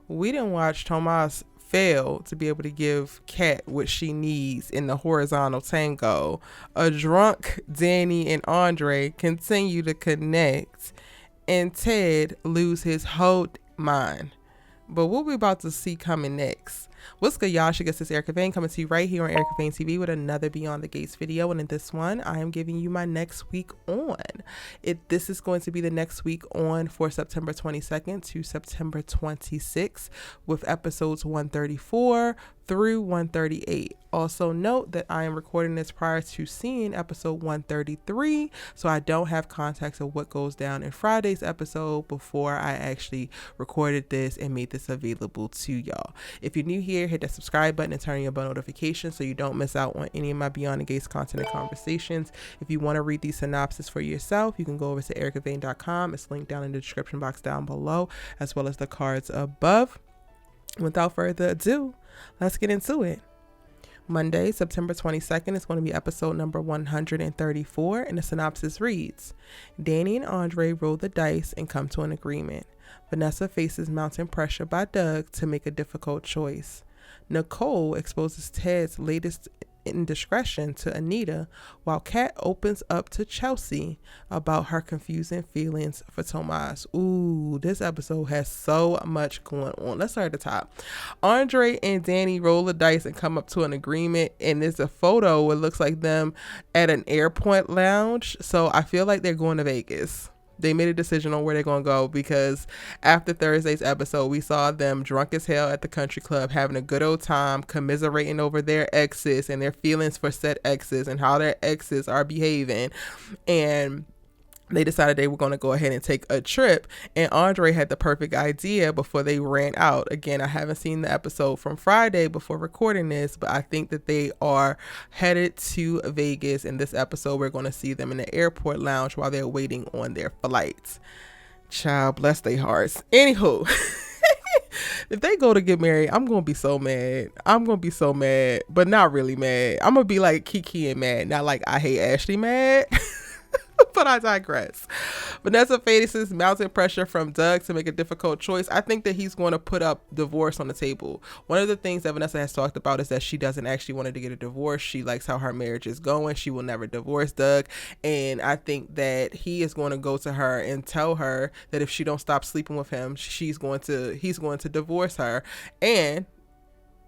We didn't watch Tomas fail to be able to give Kat what she needs in the horizontal tango. A drunk Dani and Andre continue to connect, and Ted lose his whole mind. But what we about to see coming next? What's good, y'all? This is Erica Vane coming to you right here on Erica Vane TV with another Beyond the Gates video. And in this one, I am giving you my next week on. This is going to be the next week on for September 22nd to September 26th with episodes 134 through 138. Also note that I am recording this prior to seeing episode 133, so I don't have context of what goes down in Friday's episode before I actually recorded this and made this available to y'all. If you're new here, hit that subscribe button and turn on your bell notifications so you don't miss out on any of my Beyond the Gates content and conversations. If you want to read these synopses for yourself, you can go over to ericavane.com. It's linked down in the description box down below, as well as the cards above. Without further ado, let's get into it. Monday, September 22nd is going to be episode number 134, and the synopsis reads: Dani and Andre roll the dice and come to an agreement. Vanessa faces mounting pressure by Doug to make a difficult choice. Nicole exposes Ted's latest indiscretion to Anita, while Kat opens up to Chelsea about her confusing feelings for Tomas. Ooh, this episode has so much going on. Let's start at the top. Andre and Dani roll the dice and come up to an agreement, and there's a photo. It looks like them at an airport lounge, so I feel like they're going to Vegas. They made a decision on where they're going to go because after Thursday's episode, we saw them drunk as hell at the country club, having a good old time, commiserating over their exes and their feelings for said exes and how their exes are behaving. And they decided they were going to go ahead and take a trip, and Andre had the perfect idea before they ran out. Again, I haven't seen the episode from Friday before recording this, but I think that they are headed to Vegas. In this episode, we're going to see them in the airport lounge while they're waiting on their flights. Child, bless their hearts. Anywho, if they go to get married, I'm going to be so mad. I'm going to be so mad, but not really mad. I'm going to be like Kiki and mad, not like I hate Ashley mad. But I digress. Vanessa faces mounting pressure from Doug to make a difficult choice. I think that he's going to put up divorce on the table. One of the things that Vanessa has talked about is that she doesn't actually want to get a divorce. She likes how her marriage is going. She will never divorce Doug. And I think that he is going to go to her and tell her that if she don't stop sleeping with him, he's going to divorce her. And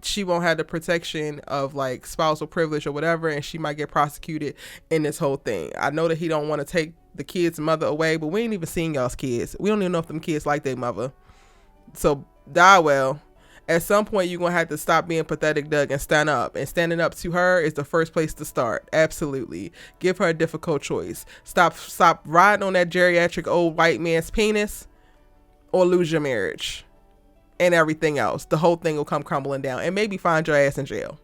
she won't have the protection of like spousal privilege or whatever, and she might get prosecuted in this whole thing. I know that he don't want to take the kid's mother away, but we ain't even seen y'all's kids. We don't even know if them kids like their mother. So die well. At some point, you're going to have to stop being pathetic, Doug, and stand up. And standing up to her is the first place to start. Absolutely. Give her a difficult choice. Stop riding on that geriatric old white man's penis, or lose your marriage. And everything else. The whole thing will come crumbling down. And maybe find your ass in jail.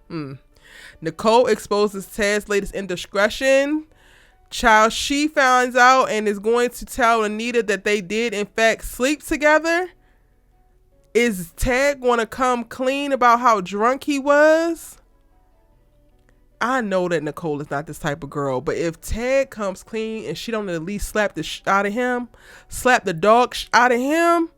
Nicole exposes Ted's latest indiscretion. Child, she finds out and is going to tell Anita that they did, in fact, sleep together. Is Ted going to come clean about how drunk he was? I know that Nicole is not this type of girl, but if Ted comes clean and she don't at least slap the out of him, slap the dog out of him,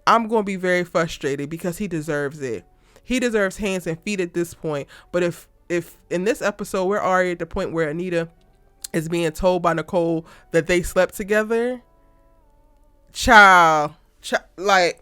I'm going to be very frustrated because he deserves it. He deserves hands and feet at this point. But if in this episode, we're already at the point where Anita is being told by Nicole that they slept together, child, like,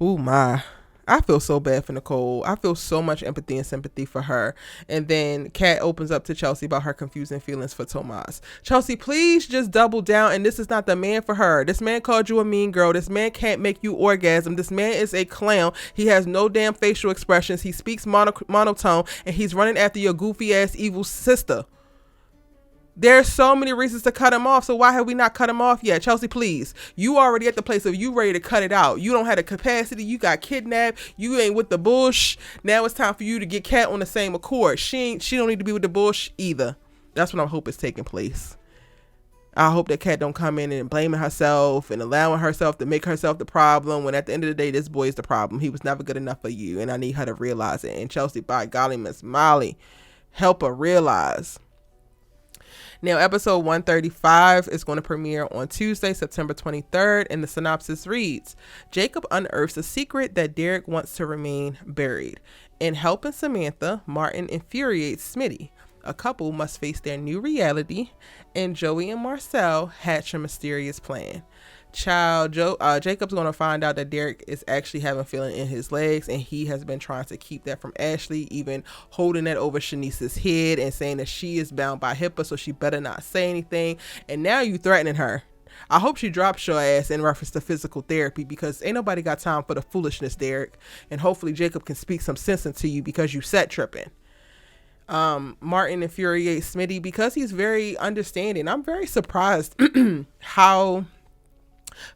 oh my. I feel so bad for Nicole. I feel so much empathy and sympathy for her. And then Kat opens up to Chelsea about her confusing feelings for Tomas. Chelsea, please just double down. And this is not the man for her. This man called you a mean girl. This man can't make you orgasm. This man is a clown. He has no damn facial expressions. He speaks monotone. And he's running after your goofy ass evil sister. There's so many reasons to cut him off. So why have we not cut him off yet? Chelsea, please. You already at the place of you ready to cut it out. You don't have the capacity. You got kidnapped. You ain't with the bush. Now it's time for you to get Kat on the same accord. She don't need to be with the bush either. That's what I hope is taking place. I hope that Kat don't come in and blaming herself and allowing herself to make herself the problem when at the end of the day, this boy is the problem. He was never good enough for you. And I need her to realize it. And Chelsea, by golly, Miss Molly, help her realize. Now, episode 135 is going to premiere on Tuesday, September 23rd, and the synopsis reads, Jacob unearths a secret that Derek wants to remain buried. In helping Samantha, Martin infuriates Smitty. A couple must face their new reality, and Joey and Marcel hatch a mysterious plan. Jacob's going to find out that Derek is actually having feeling in his legs, and he has been trying to keep that from Ashley, even holding that over Shanice's head and saying that she is bound by HIPAA, so she better not say anything. And now you threatening her. I hope she drops your ass in reference to physical therapy, because ain't nobody got time for the foolishness, Derek. And hopefully Jacob can speak some sense into you, because you set tripping. Martin infuriates Smitty because he's very understanding. I'm very surprised how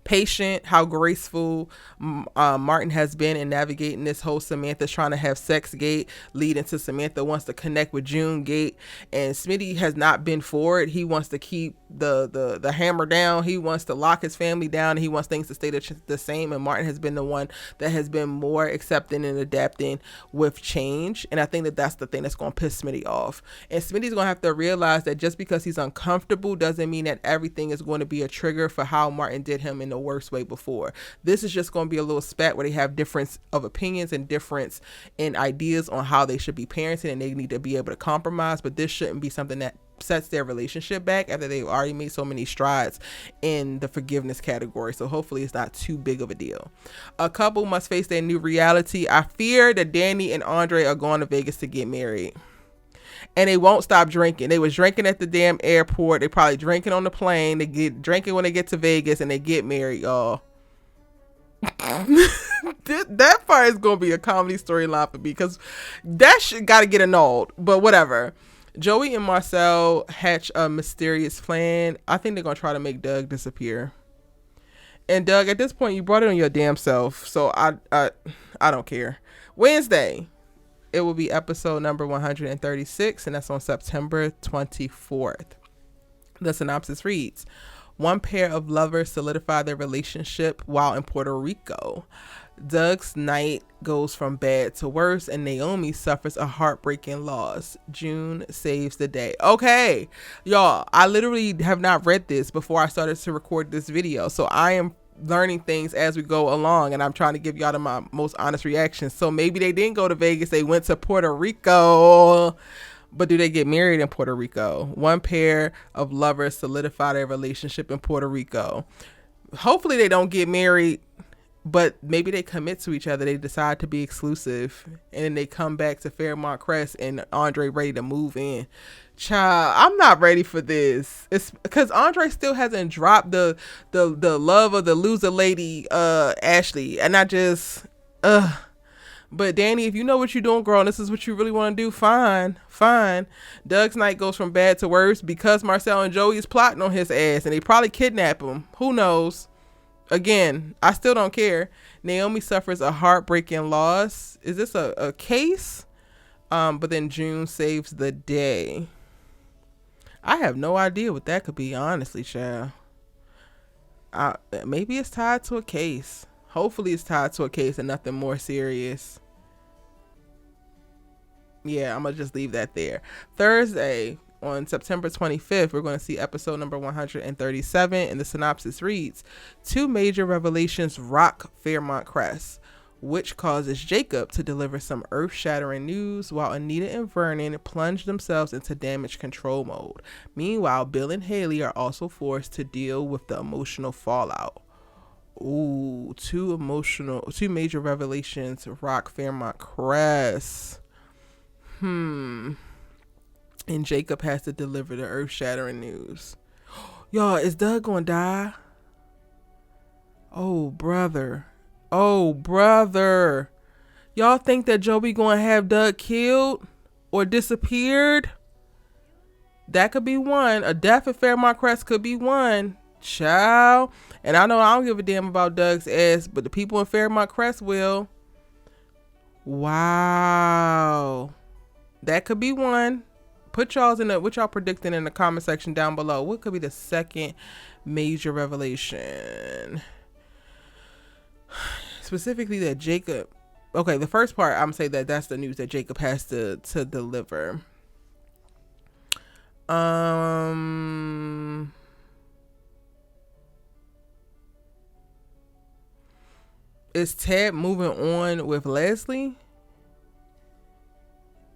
patient, how graceful Martin has been in navigating this whole Samantha's trying to have sex gate leading to Samantha wants to connect with June gate, and Smitty has not been for it. He wants to keep the hammer down. He wants to lock his family down. He wants things to stay the same, and Martin has been the one that has been more accepting and adapting with change, and I think that that's the thing that's going to piss Smitty off. And Smitty's going to have to realize that just because he's uncomfortable doesn't mean that everything is going to be a trigger for how Martin did him in the worst way before. This is just going to be a little spat where they have difference of opinions and difference in ideas on how they should be parenting, and they need to be able to compromise, but this shouldn't be something that sets their relationship back after they've already made so many strides in the forgiveness category. So hopefully it's not too big of a deal. A couple must face their new reality. I fear that Dani and Andre are going to Vegas to get married, and they won't stop drinking. They was drinking at the damn airport. They probably drinking on the plane. They get drinking when they get to Vegas, and they get married, y'all. That part is gonna be a comedy storyline for me, because that shit gotta get annulled, but whatever. Joey and Marcel hatch a mysterious plan. I think they're gonna try to make Doug disappear. And Doug, at this point, you brought it on your damn self, so I don't care. Wednesday, it will be episode number 136, and that's on September 24th. The synopsis reads, one pair of lovers solidify their relationship while in Puerto Rico. Doug's night goes from bad to worse, and Naomi suffers a heartbreaking loss. June saves the day. Okay, y'all, I literally have not read this before I started to record this video, so I am learning things as we go along, and I'm trying to give y'all my most honest reactions. So maybe they didn't go to Vegas, they went to Puerto Rico. But do they get married in Puerto Rico? One pair of lovers solidify their relationship in Puerto Rico. Hopefully they don't get married, but maybe they commit to each other. They decide to be exclusive, and then they come back to Fairmont Crest, and Andre ready to move in. Child, I'm not ready for this. It's because Andre still hasn't dropped the love of the loser lady, Ashley, and I just But Dani, if you know what you're doing, girl, and this is what you really want to do, fine. Doug's night goes from bad to worse because Marcel and Joey is plotting on his ass, and they probably kidnap him. Who knows? Again, I still don't care. Naomi suffers a heartbreaking loss. Is this a case? But then June saves the day. I have no idea what that could be, honestly, child. Maybe it's tied to a case. Hopefully it's tied to a case and nothing more serious. Yeah, I'm going to just leave that there. Thursday, on September 25th, we're going to see episode number 137, and the synopsis reads, two major revelations rock Fairmont Crest, which causes Jacob to deliver some earth-shattering news while Anita and Vernon plunge themselves into damage control mode. Meanwhile, Bill and Haley are also forced to deal with the emotional fallout. Ooh, two major revelations rock Fairmont Crest. And Jacob has to deliver the earth-shattering news. Y'all, is Doug gonna die? Oh, brother. Y'all think that Joey gonna have Doug killed or disappeared? That could be one. A death at Fairmont Crest could be one. Child. And I know I don't give a damn about Doug's ass, but the people in Fairmont Crest will. Wow. That could be one. Put y'all's what y'all predicting in the comment section down below. What could be the second major revelation? Specifically that Jacob. Okay, the first part, I'm saying that's the news that Jacob has to deliver. Is Ted moving on with Leslie?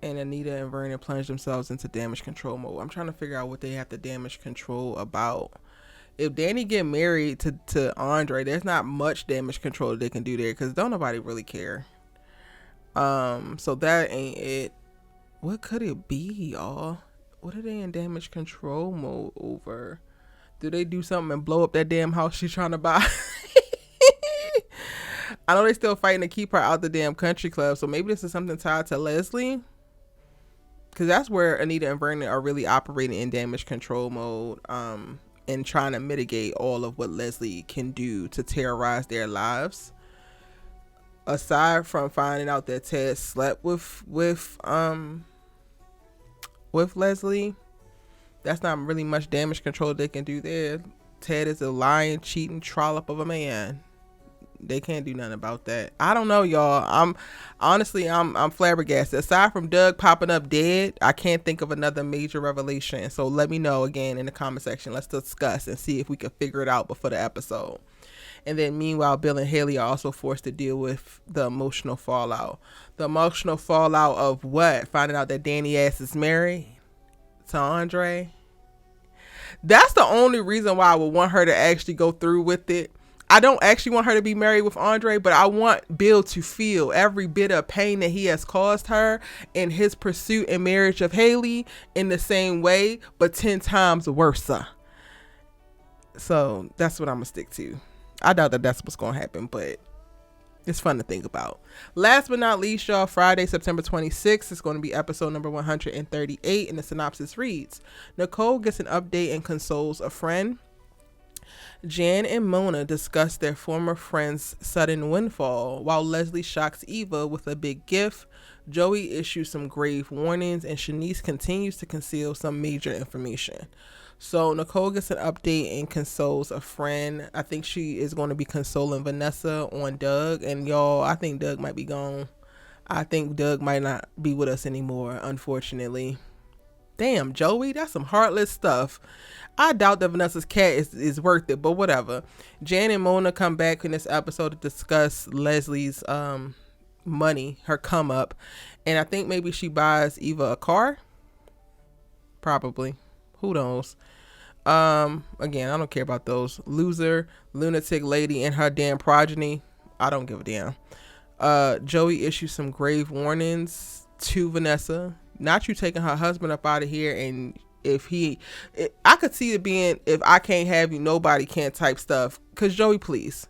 And Anita and Vernon plunged themselves into damage control mode. I'm trying to figure out what they have to damage control about. If Dani get married to Andre, there's not much damage control they can do there because don't nobody really care. So that ain't it. What could it be, y'all? What are they in damage control mode over? Do they do something and blow up that damn house she's trying to buy? I know they still fighting to keep her out the damn country club, so maybe this is something tied to Leslie. Because that's where Anita and Vernon are really operating in damage control mode, and trying to mitigate all of what Leslie can do to terrorize their lives. Aside from finding out that Ted slept with Leslie, that's not really much damage control they can do there. Ted is a lying, cheating trollop of a man. They can't do nothing about that. I don't know, y'all. I'm flabbergasted. Aside from Doug popping up dead, I can't think of another major revelation. So let me know again in the comment section. Let's discuss and see if we can figure it out before the episode. And then meanwhile, Bill and Haley are also forced to deal with the emotional fallout. The emotional fallout of what? Finding out that Dani ass is married to Andre. That's the only reason why I would want her to actually go through with it. I don't actually want her to be married with Andre, but I want Bill to feel every bit of pain that he has caused her in his pursuit and marriage of Haley in the same way, but 10 times worse. So that's what I'm going to stick to. I doubt that that's what's going to happen, but it's fun to think about. Last but not least, y'all, Friday, September 26th is going to be episode number 138, and the synopsis reads, Nicole gets an update and consoles a friend. Jan and Mona discuss their former friend's sudden windfall, while Leslie shocks Eva with a big gift. Joey issues some grave warnings, and Shanice continues to conceal some major information. So Nicole gets an update and consoles a friend. I think she is going to be consoling Vanessa on Doug, and y'all, I think Doug might be gone. I think Doug might not be with us anymore, unfortunately. Damn, Joey, that's some heartless stuff. I doubt that Vanessa's cat is worth it, but whatever. Jan and Mona come back in this episode to discuss Leslie's money, her come up. And I think maybe she buys Eva a car. Probably. Who knows? Again, I don't care about those. Loser, lunatic lady and her damn progeny. I don't give a damn. Joey issues some grave warnings to Vanessa. Not you taking her husband up out of here, and I could see it being, if I can't have you, nobody can type stuff. Cause Joey, please.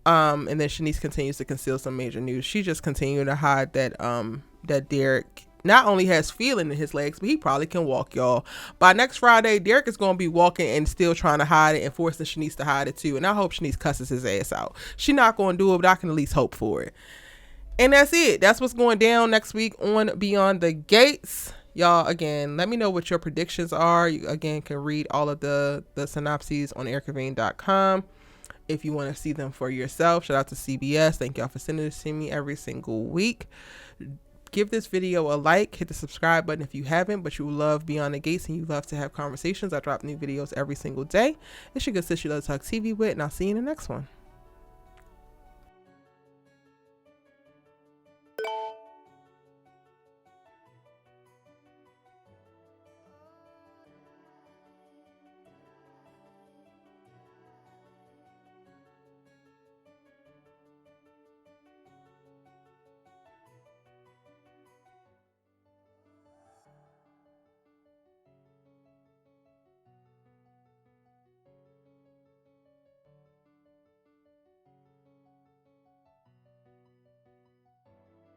And then Shanice continues to conceal some major news. She just continued to hide that that Derek not only has feeling in his legs, but he probably can walk, y'all. By next Friday, Derek is going to be walking and still trying to hide it and forcing Shanice to hide it too. And I hope Shanice cusses his ass out. She not going to do it, but I can at least hope for it. And that's it. That's what's going down next week on Beyond the Gates. Y'all, again, let me know what your predictions are. You, again, can read all of the synopses on ericavine.com if you want to see them for yourself. Shout out to CBS. Thank y'all for sending this to me every single week. Give this video a like. Hit the subscribe button if you haven't, but you love Beyond the Gates and you love to have conversations. I drop new videos every single day. It's your good sis you love to talk TV with, and I'll see you in the next one.